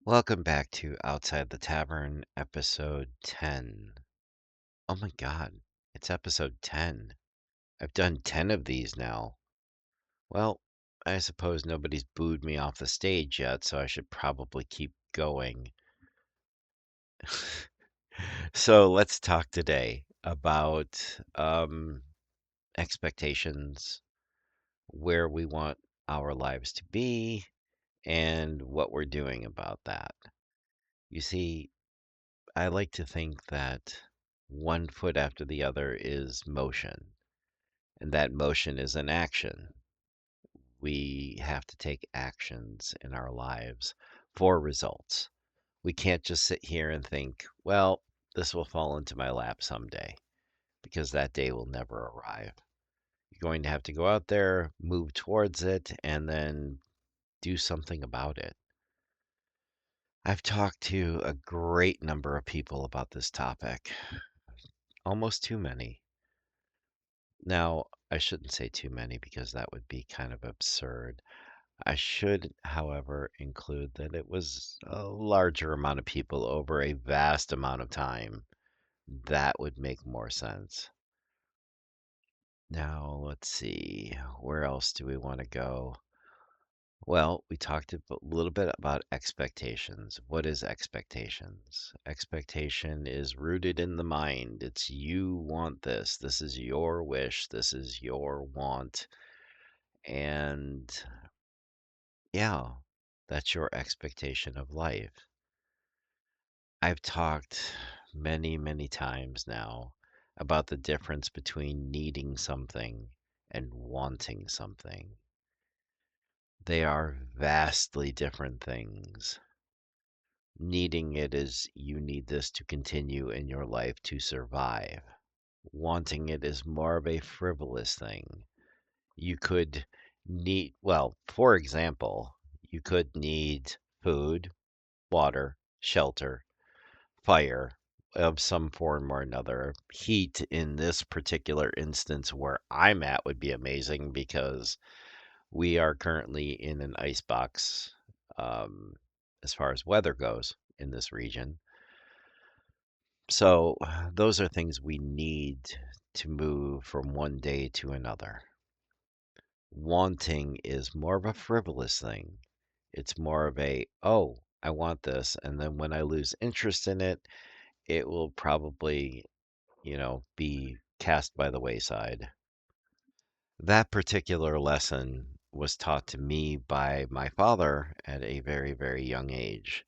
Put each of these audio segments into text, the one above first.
Welcome back to Outside the Tavern, episode 10. Oh my god, it's episode 10. I've done 10 of these now. Well, I suppose nobody's booed me off the stage yet, so I should probably keep going. So let's talk today about expectations, where we want our lives to be, and what we're doing about that. You see, I like to think that one foot after the other is motion, and that motion is an action. We have to take actions in our lives for results. We can't just sit here and think, well, this will fall into my lap someday, because that day will never arrive. You're going to have to go out there, move towards it, and then do something about it. I've talked to a great number of people about this topic, almost too many. Now, I shouldn't say too many because that would be kind of absurd. I should, however, include that it was a larger amount of people over a vast amount of time. That would make more sense. Now, let's see. Where else do we want to go? Well, we talked a little bit about expectations. What is expectations? Expectation is rooted in the mind. It's you want this. This is your wish. This is your want. And yeah, that's your expectation of life. I've talked many, many times now about the difference between needing something and wanting something. They are vastly different things. Needing it is you need this to continue in your life to survive. Wanting it is more of a frivolous thing. You could need, well, for example, you could need food, water, shelter, fire of some form or another. Heat in this particular instance where I'm at would be amazing because we are currently in an ice box um, as far as weather goes in this region. So those are things we need to move from one day to another. Wanting is more of a frivolous thing. It's more of a, oh, I want this. And then when I lose interest in it, it will probably, be cast by the wayside. That particular lesson was taught to me by my father at a very, very young age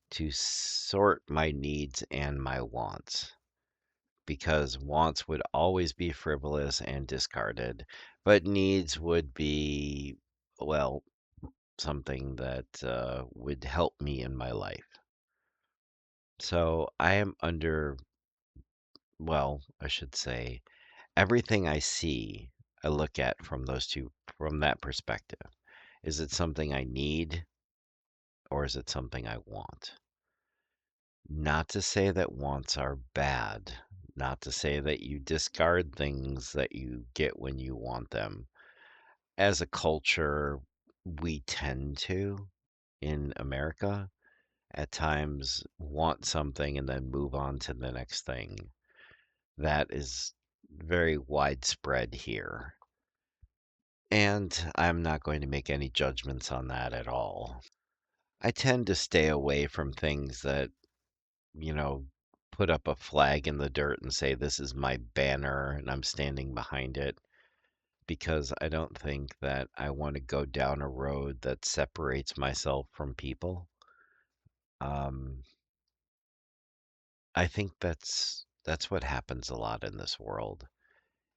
to sort my needs and my wants because wants would always be frivolous and discarded, but needs would be, well, something that would help me in my life. So I am under, well, I should say, everything I see, I look at from that perspective. Is it something I need or is it something I want? Not to say that wants are bad, not to say that you discard things that you get when you want them. As a culture, we tend to, in America, at times want something and then move on to the next thing. That is very widespread here. And I'm not going to make any judgments on that at all. I tend to stay away from things that, you know, put up a flag in the dirt and say, this is my banner and I'm standing behind it, because I don't think that I want to go down a road that separates myself from people. Um, I think that's what happens a lot in this world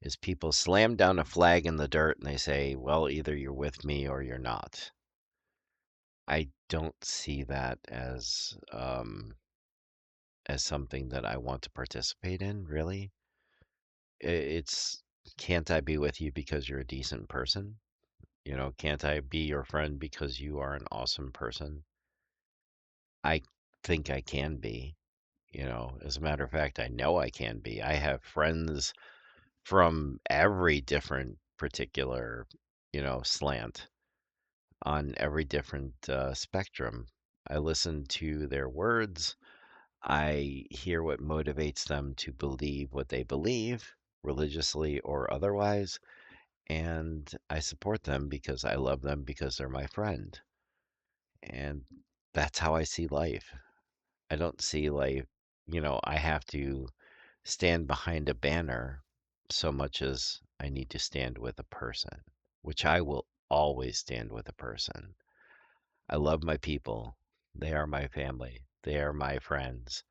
is people slam down a flag in the dirt and they say, well, either you're with me or you're not. I don't see that as something that I want to participate in, really. It's can't I be with you because you're a decent person? Can't I be your friend because you are an awesome person? I think I can be, as a matter of fact, I know I can be. I have friends from every different particular, slant on every different spectrum. I listen to their words. I hear what motivates them to believe what they believe, religiously or otherwise, and I support them because I love them because they're my friend. And that's how I see life. I don't see life, I have to stand behind a banner so much as I need to stand with a person, which I will always stand with a person. I love my people. They are my family. They are my friends.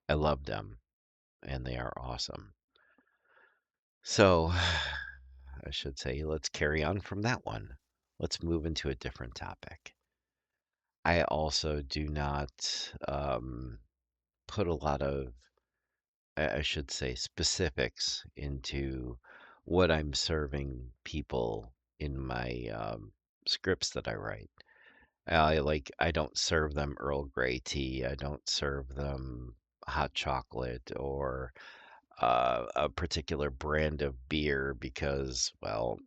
I love them and they are awesome. So, I should say, let's carry on from that one. Let's move into a different topic. I also do not put a lot of, I should say, specifics into what I'm serving people in my scripts that I write. I don't serve them Earl Grey tea. I don't serve them hot chocolate or a particular brand of beer because, well,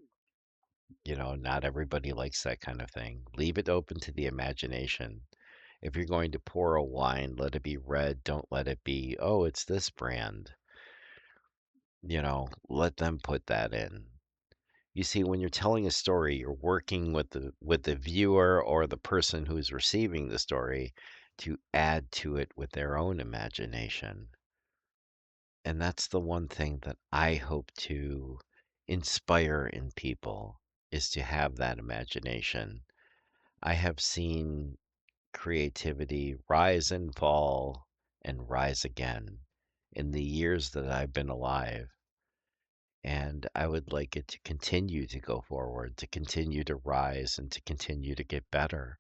not everybody likes that kind of thing. Leave it open to the imagination. If you're going to pour a wine, let it be red. Don't let it be, oh, it's this brand. Let them put that in. You see, when you're telling a story, you're working with the viewer or the person who's receiving the story to add to it with their own imagination. And that's the one thing that I hope to inspire in people is to have that imagination. I have seen creativity rise and fall and rise again in the years that I've been alive. And I would like it to continue to go forward, to continue to rise, and to continue to get better.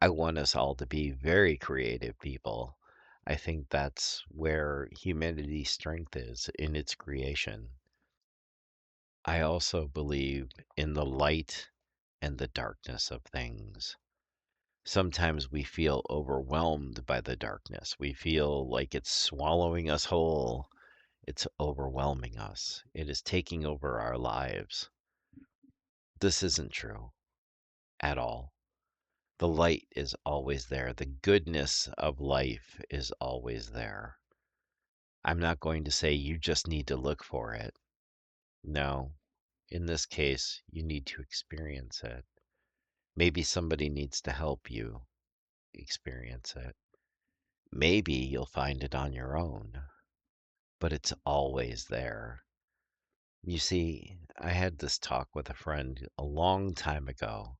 I want us all to be very creative people. I think that's where humanity's strength is in its creation. I also believe in the light and the darkness of things. Sometimes we feel overwhelmed by the darkness. We feel like it's swallowing us whole. It's overwhelming us. It is taking over our lives. This isn't true at all. The light is always there. The goodness of life is always there. I'm not going to say you just need to look for it. No, in this case, you need to experience it. Maybe somebody needs to help you experience it. Maybe you'll find it on your own, but it's always there. You see, I had this talk with a friend a long time ago.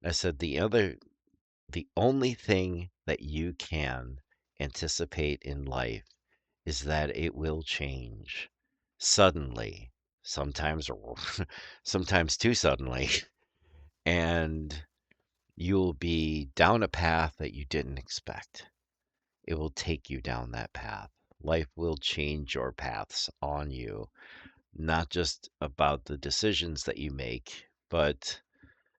I said the only thing that you can anticipate in life is that it will change suddenly, sometimes sometimes too suddenly, and you'll be down a path that you didn't expect. It will take you down that path. Life will change your paths on you, not just about the decisions that you make, but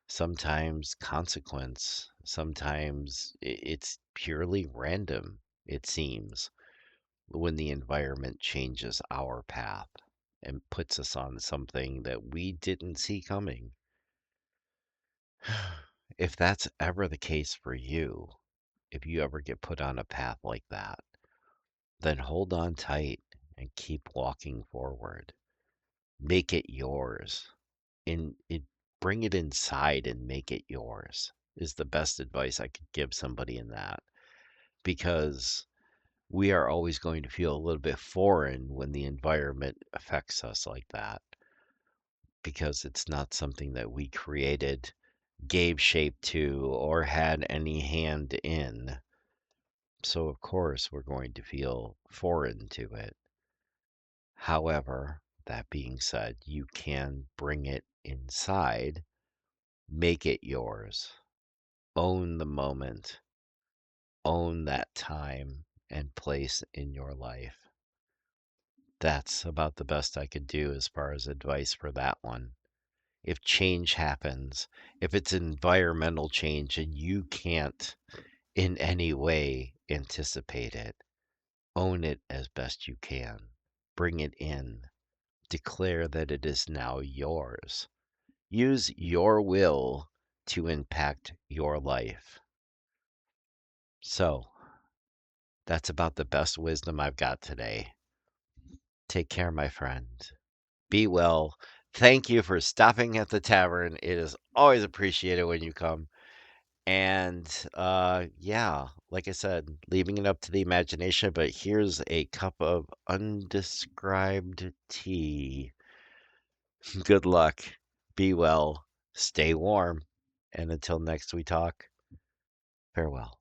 sometimes consequence. Sometimes it's purely random, it seems, when the environment changes our path and puts us on something that we didn't see coming. If that's ever the case for you, if you ever get put on a path like that, then hold on tight and keep walking forward. Make it yours. Bring it inside and make it yours is the best advice I could give somebody in that. Because we are always going to feel a little bit foreign when the environment affects us like that. Because it's not something that we created, gave shape to, or had any hand in. So, of course, we're going to feel foreign to it. However, that being said, you can bring it inside, make it yours, own the moment, own that time and place in your life. That's about the best I could do as far as advice for that one. If change happens, if it's environmental change and you can't in any way anticipate it, own it as best you can. Bring it in. Declare that it is now yours. Use your will to impact your life. So, that's about the best wisdom I've got today. Take care, my friend. Be well. Thank you for stopping at the tavern. It is always appreciated when you come. And yeah, like I said, leaving it up to the imagination, but here's a cup of undescribed tea. Good luck. Be well. Stay warm. And until next we talk, farewell.